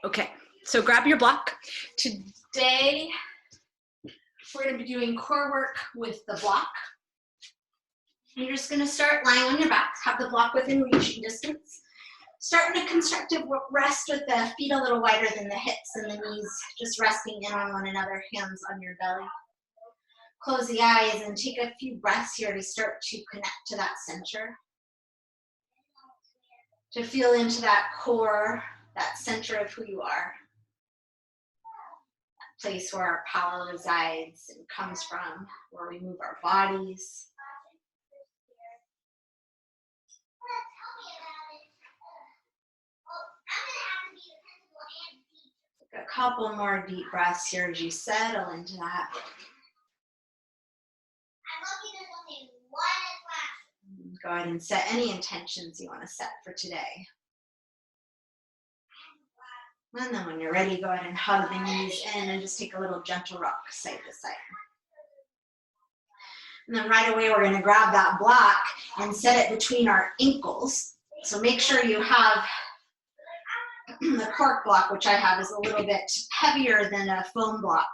Okay, so grab your block. Today, we're going to be doing core work with the block. You're just going to start lying on your back, have the block within reaching distance. Start in a constructive rest with the feet a little wider than the hips and the knees, just resting in on one another, hands on your belly. Close the eyes and take a few breaths here to start to connect to that center. To feel into that core, that center of who you are. That place where our power resides and comes from, where we move our bodies. Take a couple more deep breaths here as you settle into that. Go ahead and set any intentions you want to set for today. And then when you're ready, go ahead and hug the knees in and just take a little gentle rock side to side. And then right away, we're going to grab that block and set it between our ankles. So make sure you have the cork block, which I have, is a little bit heavier than a foam block.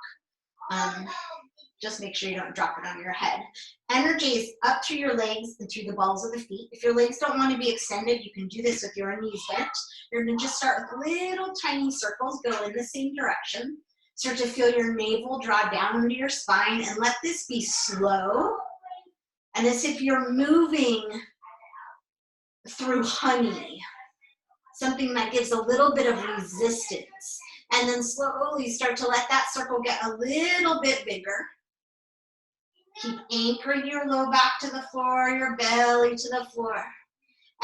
Just make sure you don't drop it on your head. Energy is up through your legs and through the balls of the feet. If your legs don't want to be extended, you can do this with your knees bent. You're going to just start with little tiny circles, go in the same direction. Start to feel your navel draw down into your spine and let this be slow. And as if you're moving through honey, something that gives a little bit of resistance. And then slowly start to let that circle get a little bit bigger. Keep anchoring your low back to the floor, your belly to the floor.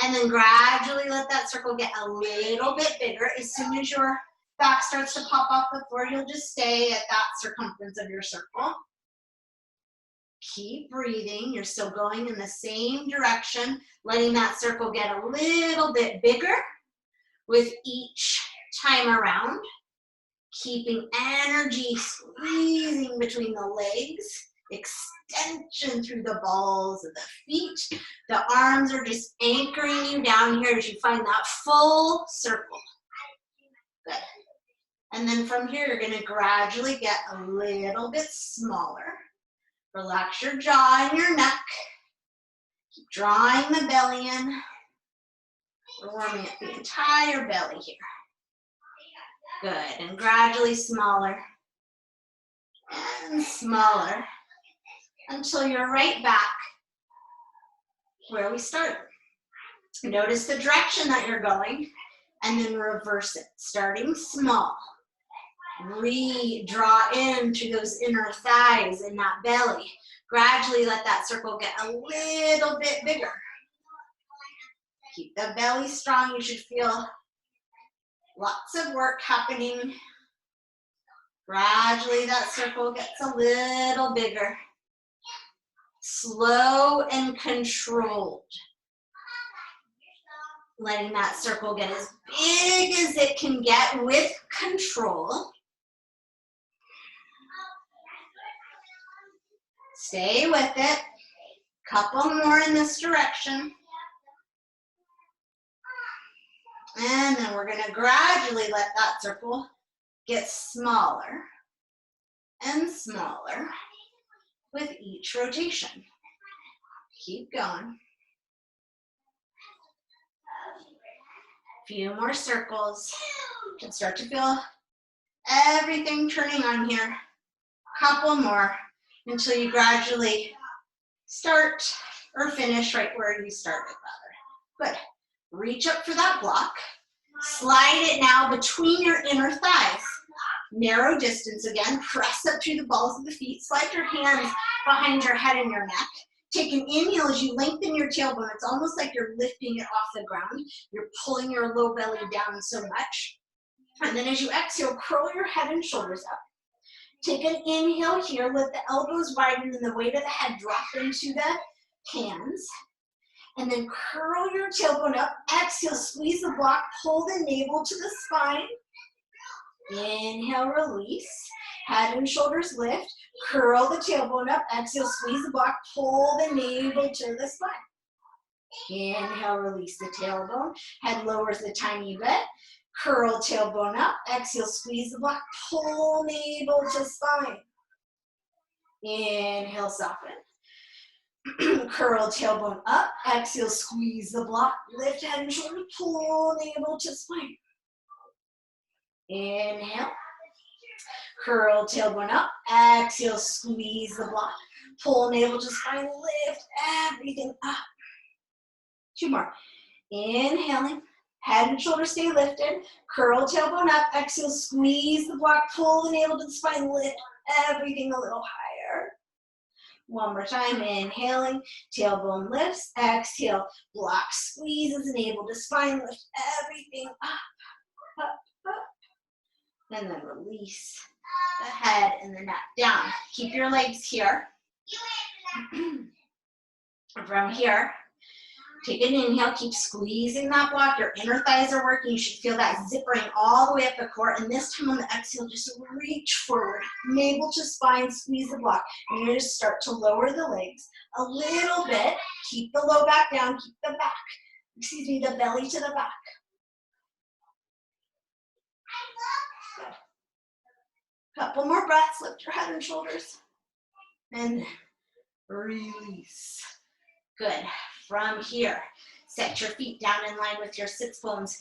And then gradually let that circle get a little bit bigger. As soon as your back starts to pop off the floor, you'll just stay at that circumference of your circle. Keep breathing. You're still going in the same direction, letting that circle get a little bit bigger with each time around. Keeping energy squeezing between the legs. Extension through the balls of the feet. The arms are just anchoring you down here as you find that full circle. Good. And then from here, you're going to gradually get a little bit smaller. Relax your jaw and your neck. Keep drawing the belly in. We're warming up the entire belly here. Good. And gradually smaller and smaller, until you're right back where we started. Notice the direction that you're going and then reverse it, starting small. Draw in through those inner thighs and that belly. Gradually let that circle get a little bit bigger. Keep the belly strong. You should feel lots of work happening. Gradually that circle gets a little bigger. Slow and controlled. Letting that circle get as big as it can get with control. Stay with it. Couple more in this direction. And then we're going to gradually let that circle get smaller and smaller with each rotation. Keep going. A few more circles. You can start to feel everything turning on here. Couple more until you gradually start or finish right where you started, rather. Good. Reach up for that block. Slide it now between your inner thighs. Narrow distance again. Press up through the balls of the feet. Slide your hands behind your head and your neck. Take an inhale as you lengthen your tailbone. It's almost like you're lifting it off the ground. You're pulling your low belly down so much. And then as you exhale, curl your head and shoulders up. Take an inhale here. Let the elbows widen and the weight of the head drop into the hands. And then curl your tailbone up. Exhale, squeeze the block. Pull the navel to the spine. Inhale, release. Head and shoulders lift. Curl the tailbone up. Exhale, squeeze the block. Pull the navel to the spine. Inhale, release the tailbone. Head lowers a tiny bit. Curl tailbone up. Exhale, squeeze the block. Pull navel to spine. Inhale, soften. Curl tailbone up. Exhale, squeeze the block. Lift head and shoulders. Pull navel to spine. Inhale. Curl tailbone up. Exhale, squeeze the block. Pull navel to spine. Lift everything up. 2 more. Inhaling. Head and shoulders stay lifted. Curl tailbone up. Exhale, squeeze the block. Pull the navel to the spine. Lift everything a little higher. 1 more time. Inhaling. Tailbone lifts. Exhale. Block squeezes. Navel to spine. Lift everything up, up, up. And then release the head and the neck down. Keep your legs here. From here, take an inhale, keep squeezing that block. Your inner thighs are working. You should feel that zippering all the way up the core. And this time on the exhale, just reach forward, navel to spine, squeeze the block. And you're going to start to lower the legs a little bit. Keep the low back down, keep the belly to the back. Couple more breaths, lift your head and shoulders. And release. Good. From here, set your feet down in line with your sits bones.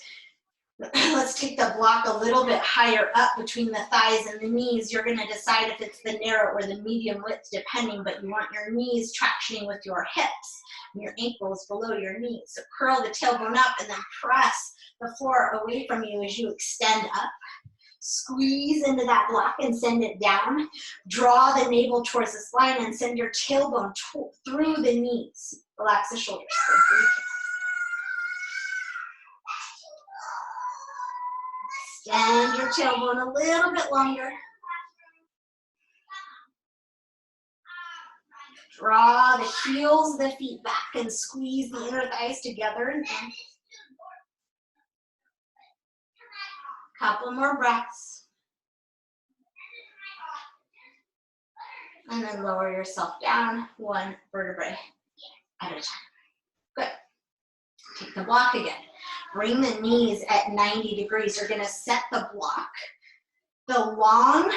Let's take the block a little bit higher up between the thighs and the knees. You're going to decide if it's the narrow or the medium width, depending, but you want your knees tractioning with your hips and your ankles below your knees. So curl the tailbone up and then press the floor away from you as you extend up. Squeeze into that block and send it down. Draw the navel towards the spine and send your tailbone through the knees. Relax the shoulders. Extend your tailbone a little bit longer. Draw the heels of the feet back and squeeze the inner thighs together and in. Couple more breaths. And then lower yourself down 1 vertebrae at a time. Good. Take the block again. Bring the knees at 90 degrees. You're going to set the block the long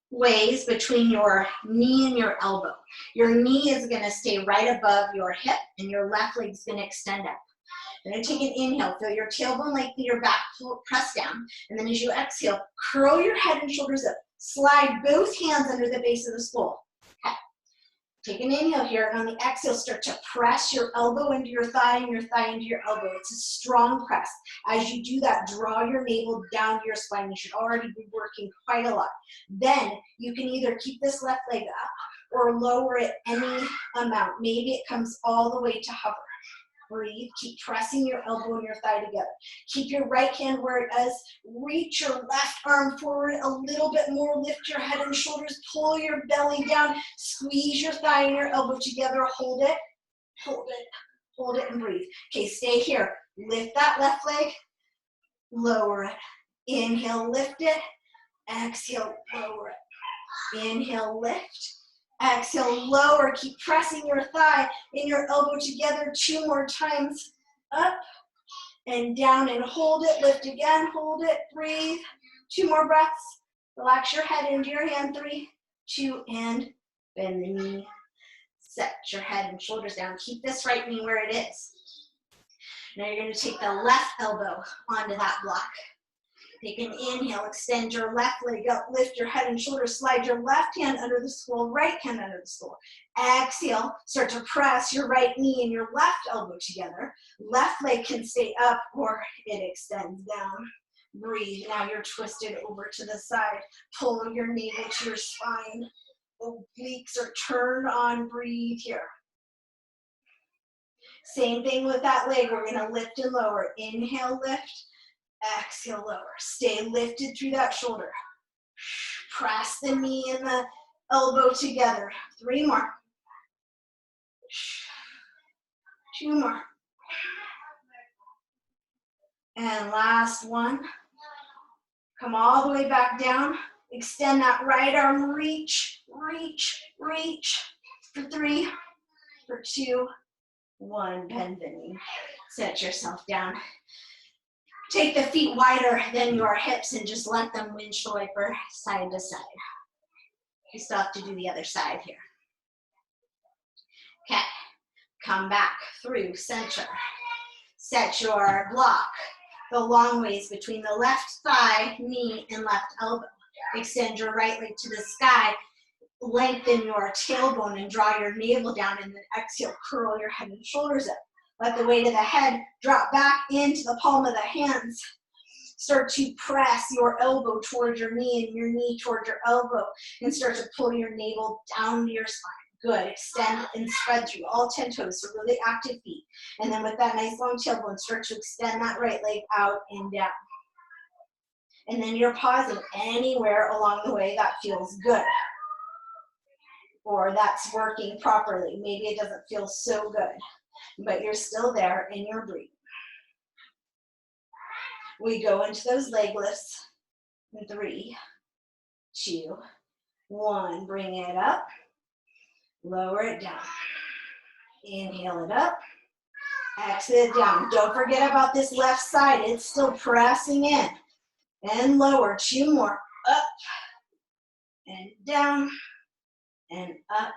ways between your knee and your elbow. Your knee is going to stay right above your hip and your left leg is going to extend up. You're going to take an inhale, feel your tailbone lengthen your back, press down, and then as you exhale, curl your head and shoulders up. Slide both hands under the base of the skull. Okay. Take an inhale here, and on the exhale, start to press your elbow into your thigh and your thigh into your elbow. It's a strong press. As you do that, draw your navel down to your spine. You should already be working quite a lot. Then you can either keep this left leg up or lower it any amount. Maybe it comes all the way to hover. Breathe. Keep pressing your elbow and your thigh together. Keep your right hand where it is. Reach your left arm forward a little bit more. Lift your head and shoulders. Pull your belly down. Squeeze your thigh and your elbow together. Hold it. Hold it. Hold it and breathe. Okay, stay here. Lift that left leg. Lower it. Inhale, lift it. Exhale, lower it. Inhale, lift. Exhale, lower. Keep pressing your thigh and your elbow together 2 more times. Up and down and hold it. Lift again. Hold it. Breathe. 2 more breaths. Relax your head into your hand. 3, 2, and bend the knee. Set your head and shoulders down. Keep this right knee where it is. Now you're going to take the left elbow onto that block. Take an inhale, extend your left leg up, lift your head and shoulders, slide your left hand under the skull, right hand under the skull. Exhale, start to press your right knee and your left elbow together. Left leg can stay up or it extends down. Breathe. Now you're twisted over to the side. Pull your navel to your spine. Obliques are turned on. Breathe here. Same thing with that leg. We're going to lift and lower. Inhale, lift. Exhale, lower. Stay lifted through that shoulder. Press the knee and the elbow together. 3 more. 2 more. And last one. Come all the way back down. Extend that right arm. Reach, reach, reach. For 3, for 2, 1. Bend the knee. Set yourself down. Take the feet wider than your hips and just let them windshield wiper side to side. You still have to do the other side here. Okay, come back through center. Set your block the long ways between the left thigh, knee, and left elbow. Extend your right leg to the sky. Lengthen your tailbone and draw your navel down, and then exhale, curl your head and shoulders up. Let the weight of the head drop back into the palm of the hands. Start to press your elbow towards your knee and your knee towards your elbow, and start to pull your navel down to your spine. Good. Extend and spread through all 10 toes, so really active feet. And then with that nice long tailbone, start to extend that right leg out and down. And then you're pausing anywhere along the way that feels good, or that's working properly. Maybe it doesn't feel so good, but you're still there and you're breathing. We go into those leg lifts in 3, 2, 1. Bring it up. Lower it down. Inhale it up. Exhale it down. Don't forget about this left side. It's still pressing in. And lower. 2 more. Up and down and up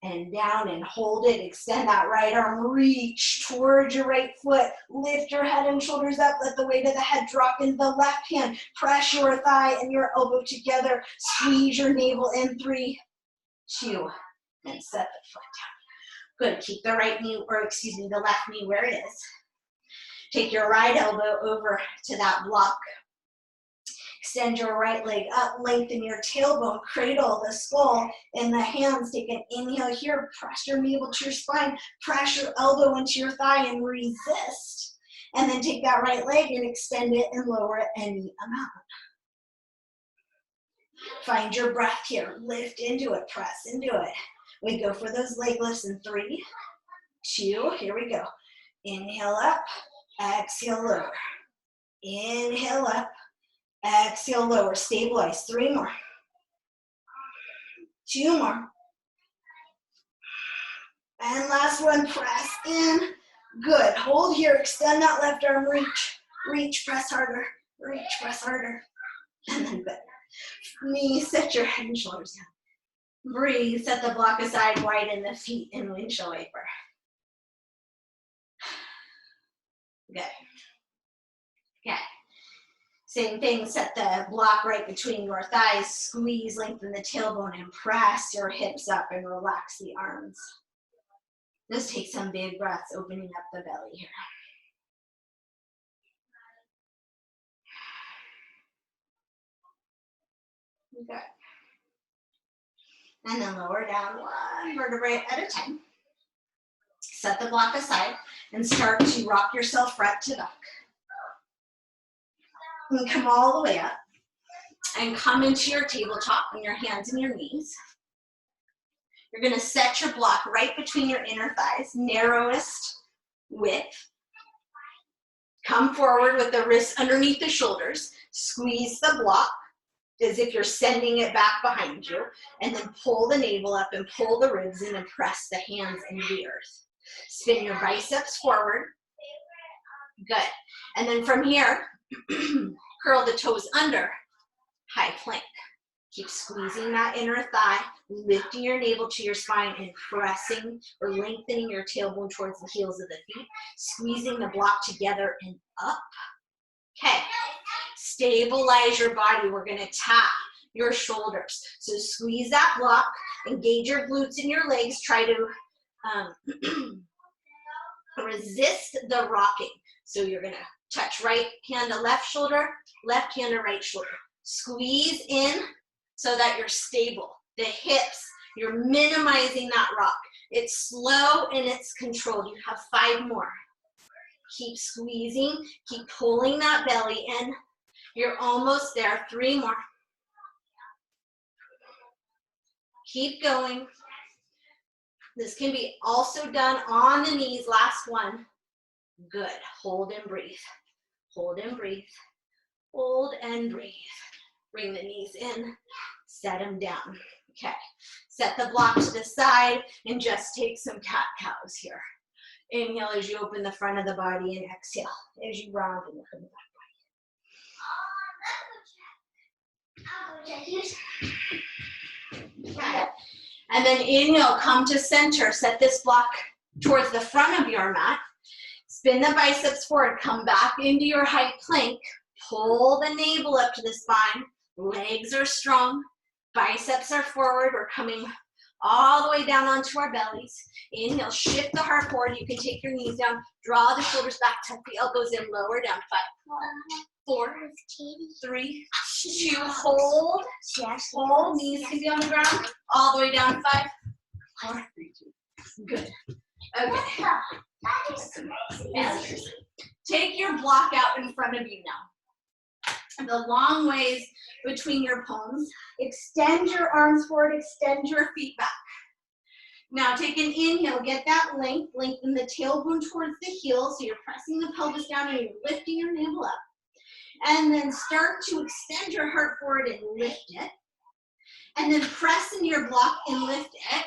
and down, and hold it. Extend that right arm. Reach towards your right foot. Lift your head and shoulders up. Let the weight of the head drop into the left hand. Press your thigh and your elbow together. Squeeze your navel in. 3, 2, and set the foot down. Good. Keep the the left knee where it is. Take your right elbow over to that block. Extend your right leg up, lengthen your tailbone, cradle the skull in the hands. Take an inhale here, press your navel to your spine, press your elbow into your thigh and resist. And then take that right leg and extend it and lower it any amount. Find your breath here, lift into it, press into it. We go for those leg lifts in 3, 2, here we go. Inhale up, exhale lower. Inhale up. Exhale, lower, stabilize. 3 more. 2 more. And last one, press in. Good. Hold here, extend that left arm, reach. Reach, press harder. Reach, press harder. And then good. Knees, set your head and shoulders down. Breathe, set the block aside, widen the feet and windshield wiper. Good. Okay. Same thing, set the block right between your thighs, squeeze, lengthen the tailbone, and press your hips up and relax the arms. Just take some big breaths, opening up the belly here. Good. And then lower down 1 vertebrae at a time. Set the block aside and start to rock yourself front to back. And come all the way up and come into your tabletop on your hands and your knees. You're going to set your block right between your inner thighs, narrowest width. Come forward with the wrists underneath the shoulders. Squeeze the block as if you're sending it back behind you, and then pull the navel up and pull the ribs in and press the hands into the earth. Spin your biceps forward. Good. And then from here, curl the toes under, high plank. Keep squeezing that inner thigh, lifting your navel to your spine and pressing or lengthening your tailbone towards the heels of the feet, squeezing the block together and up. Okay, stabilize your body. We're gonna tap your shoulders. So squeeze that block, engage your glutes and your legs, try to resist the rocking. So you're gonna touch right hand to left shoulder, left hand to right shoulder. Squeeze in so that you're stable. The hips, you're minimizing that rock. It's slow and it's controlled. You have 5 more. Keep squeezing, keep pulling that belly in. You're almost there. 3 more. Keep going. This can be also done on the knees. Last one. Good. Hold and breathe. Hold and breathe. Hold and breathe. Bring the knees in. Set them down. Okay. Set the block to the side and just take some cat-cows here. Inhale as you open the front of the body, and exhale as you round and look in the back body. And then inhale, come to center. Set this block towards the front of your mat. Spin the biceps forward. Come back into your high plank. Pull the navel up to the spine. Legs are strong. Biceps are forward. We're coming all the way down onto our bellies. Inhale, shift the heart forward. You can take your knees down. Draw the shoulders back. Tuck the elbows in. Lower down. 5, 4, 3, 2. Hold. Hold. Knees can be on the ground. All the way down. 5, 4, 3, 2. Good. Okay. Take your block out in front of you now. The long ways between your palms. Extend your arms forward. Extend your feet back. Now take an inhale. Get that length. Lengthen the tailbone towards the heel. So you're pressing the pelvis down and you're lifting your navel up. And then start to extend your heart forward and lift it. And then press into your block and lift it.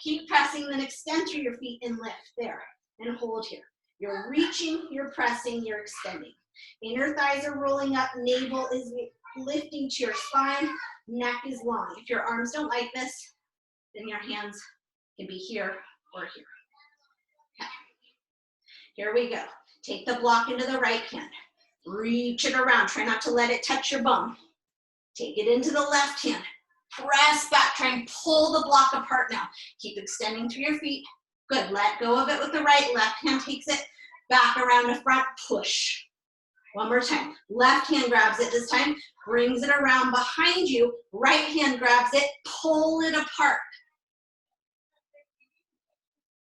Keep pressing, then extend through your feet and lift. There. And hold here. You're reaching, you're pressing, you're extending. Inner thighs are rolling up. Navel is lifting to your spine. Neck is long. If your arms don't like this, then your hands can be here or here. Okay. Here we go. Take the block into the right hand. Reach it around. Try not to let it touch your bum. Take it into the left hand. Press back. Try and pull the block apart now. Keep extending through your feet. Good. Let go of it with the right. Left hand takes it back around the front. Push. One more time. Left hand grabs it this time. Brings it around behind you. Right hand grabs it. Pull it apart.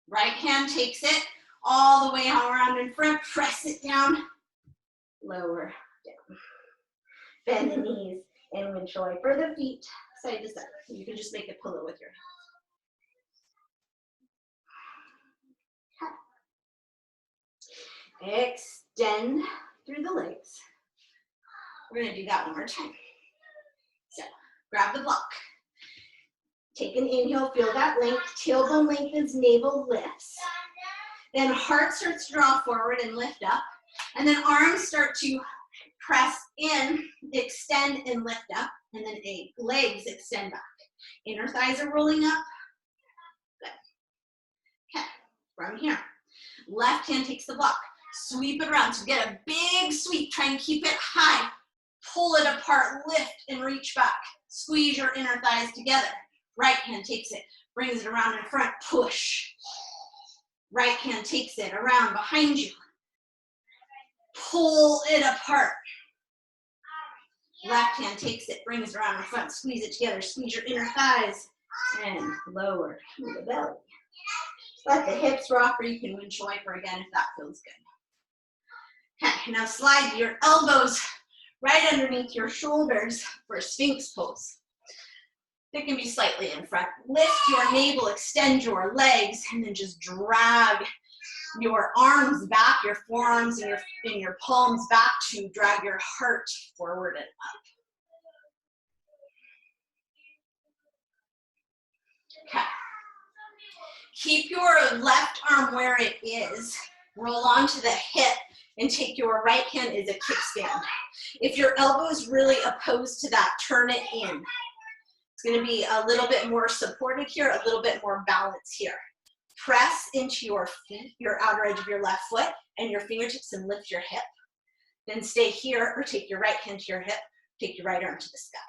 Right hand takes it all the way around in front. Press it down. Lower down. Bend the knees and windshield wiper the feet side to side. You can just make a pillow with your hands. Extend through the legs. We're going to do that one more time. So grab the block. Take an inhale, feel that length. Tailbone lengthens, navel lifts. Then heart starts to draw forward and lift up. And then arms start to press in, extend and lift up. And then legs extend back. Inner thighs are rolling up. Good. Okay, from here. Left hand takes the block. Sweep it around. So get a big sweep. Try and keep it high. Pull it apart, lift and reach back. Squeeze your inner thighs together. Right hand takes it, brings it around in front, push. Right hand takes it around behind you. Pull it apart. Left hand takes it, brings it around in front, squeeze it together, squeeze your inner thighs, and lower through the belly. Let the hips rock, or you can windshield wiper again if that feels good. Okay, now slide your elbows right underneath your shoulders for Sphinx pose. They can be slightly in front. Lift your navel, extend your legs, and then just drag your arms back, your forearms and your palms back to drag your heart forward and up. Okay. Keep your left arm where it is. Roll onto the hip and take your right hand as a kickstand. If your elbow is really opposed to that, turn it in. It's going to be a little bit more supported here, a little bit more balance here. Press into your feet, your outer edge of your left foot, and your fingertips and lift your hip. Then stay here or take your right hand to your hip, take your right arm to the sky.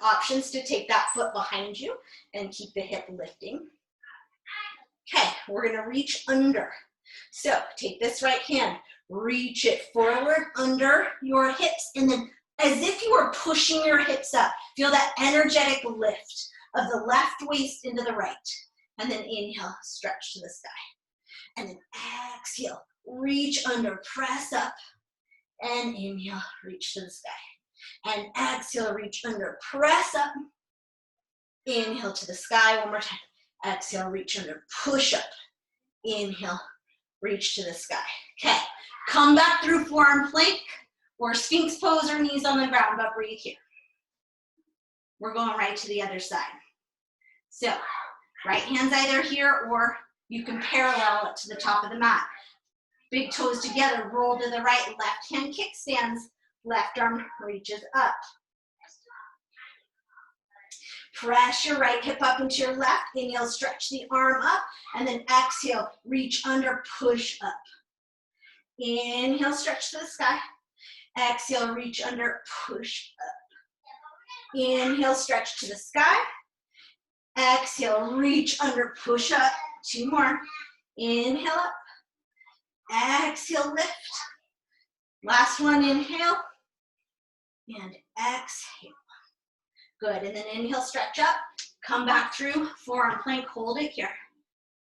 Options to take that foot behind you and keep the hip lifting. Okay, we're going to reach under. So take this right hand, reach it forward under your hips, and then as if you are pushing your hips up, feel that energetic lift of the left waist into the right. And then inhale, stretch to the sky. And then exhale, reach under, press up, and inhale, reach to the sky. And exhale, reach under, press up, inhale to the sky. One more time. Exhale, reach under, push up, inhale, reach to the sky. Okay, come back through forearm plank or Sphinx pose or knees on the ground, but breathe here. We're going right to the other side. So Right hand's either here or you can parallel it to the top of the mat. Big toes together, roll to the right, left hand kickstands, left arm reaches up. Press your right hip up into your left, inhale, stretch the arm up, and then exhale, reach under, push up. Inhale, stretch to the sky. Exhale, reach under, push up. Inhale, stretch to the sky. Exhale, reach under, push up. 2 more. Inhale up. Exhale, lift. Last one, inhale. And exhale. Good, and then inhale, stretch up. Come back through, forearm plank, hold it here.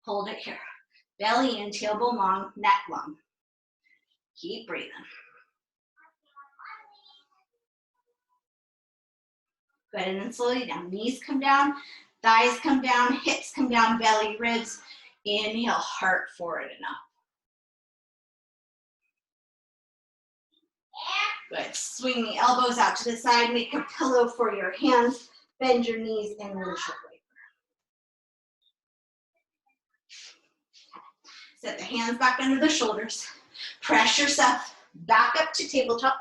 Hold it here. Belly in, tailbone long, neck long. Keep breathing. Good, and then slowly down. Knees come down, thighs come down, hips come down, belly, ribs. Inhale, heart forward and up. Good, swing the elbows out to the side, make a pillow for your hands, bend your knees and windshield wiper. Set the hands back under the shoulders. Press yourself back up to tabletop.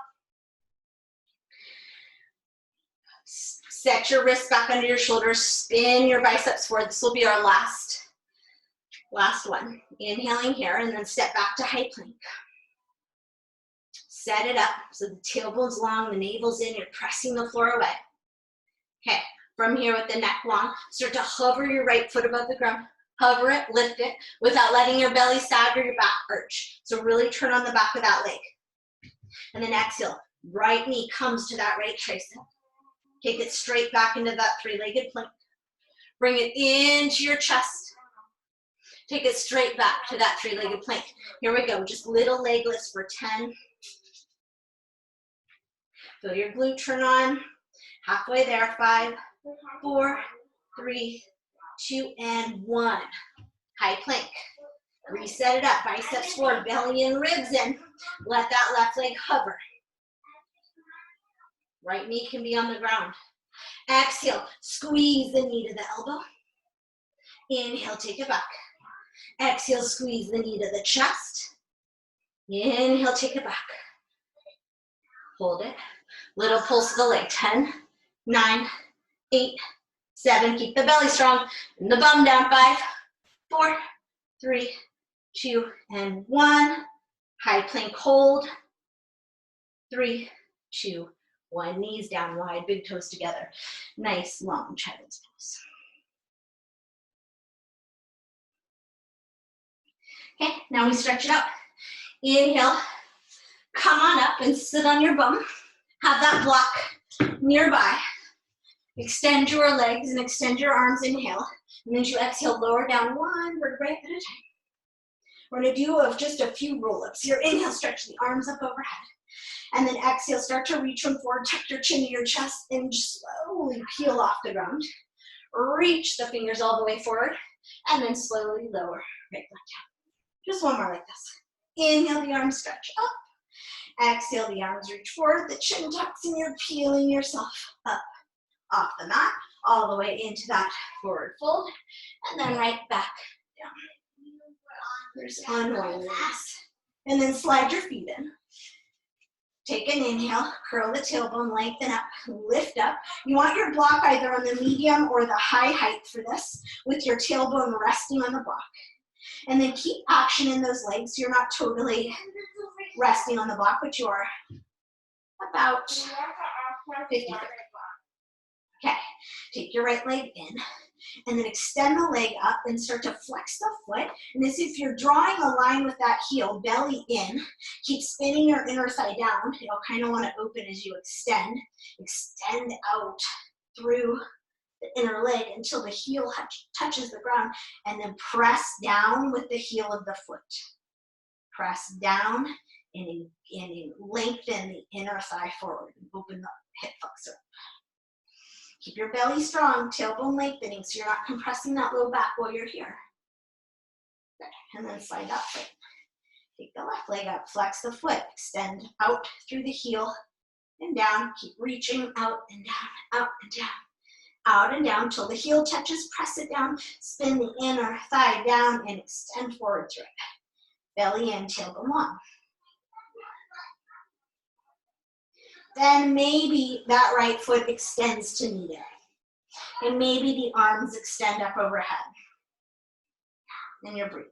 Set your wrists back under your shoulders, spin your biceps forward. This will be our last one. Inhaling here and then step back to high plank. Set it up so the tailbone's long, the navel's in, you're pressing the floor away. Okay, from here with the neck long, start to hover your right foot above the ground. Hover it, lift it, without letting your belly sag or your back arch. So really turn on the back of that leg. And then exhale, right knee comes to that right tricep. Take it straight back into that 3-legged plank. Bring it into your chest. Take it straight back to that 3-legged plank. Here we go, just little leg lifts for 10. Feel your glute turn on. Halfway there, 5, 4, 3, 2, and 1. High plank. Reset it up, biceps forward, belly in, ribs in. Let that left leg hover. Right knee can be on the ground. Exhale, squeeze the knee to the elbow. Inhale, take it back. Exhale, squeeze the knee to the chest. Inhale, take it back. Hold it. Little pulse of the leg. 10, 9, 8, 7. Keep the belly strong. And the bum down. 5, 4, 3, 2, and 1. High plank hold. 3, 2, 1. Knees down wide, big toes together. Nice long child's pose. Okay, now we stretch it out. Inhale, come on up and sit on your bum. Have that block nearby. Extend your legs and extend your arms, inhale. And as you exhale, lower down 1 vertebrae at a time. We're gonna do just a few roll-ups here. Inhale, stretch the arms up overhead. And then exhale, start to reach them forward, tuck your chin to your chest, and just slowly peel off the ground. Reach the fingers all the way forward, and then slowly lower, right back down. Just one more like this. Inhale, the arms stretch up. Exhale, the arms reach forward, the chin tucks, and you're peeling yourself up off the mat, all the way into that forward fold, and then right back down. There's unwinding this. And then slide your feet in. Take an inhale, curl the tailbone, lengthen up, lift up. You want your block either on the medium or the high height for this, with your tailbone resting on the block. And then keep action in those legs. So you're not totally resting on the block, but you are about 50. Okay, take your right leg in, and then extend the leg up and start to flex the foot. And as if you're drawing a line with that heel, belly in. Keep spinning your inner thigh down. You'll kind of want to open as you extend. Extend out through the inner leg until the heel touches the ground, and then press down with the heel of the foot. Press down and lengthen the inner thigh forward and open the hip flexor up. Keep your belly strong, tailbone lengthening so you're not compressing that low back while you're here. Good. And then slide that foot. Take the left leg up, flex the foot, extend out through the heel and down. Keep reaching out and down, out and down, Out and down till the heel touches, press it down, spin the inner thigh down and extend forward through it. Belly in, tailbone long. Then maybe that right foot extends to meet it. And maybe the arms extend up overhead. And you're breathing.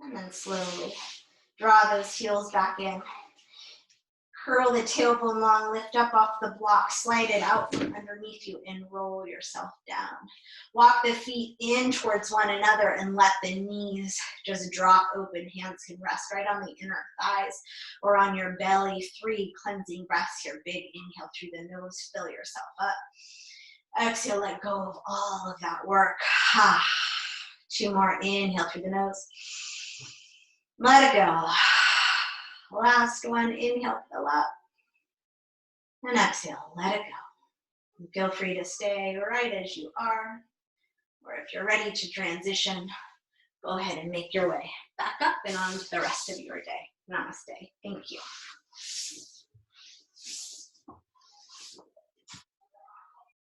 And then slowly draw those heels back in. Curl the tailbone long, lift up off the block, slide it out from underneath you and roll yourself down. Walk the feet in towards one another and let the knees just drop open. Hands can rest right on the inner thighs or on your belly. 3 cleansing breaths here. Big inhale through the nose, fill yourself up. Exhale, let go of all of that work. 2 more, inhale through the nose. Let it go. Last one, inhale, fill up. And exhale, let it go. And feel free to stay right as you are. Or if you're ready to transition, go ahead and make your way back up and on to the rest of your day. Namaste. Thank you.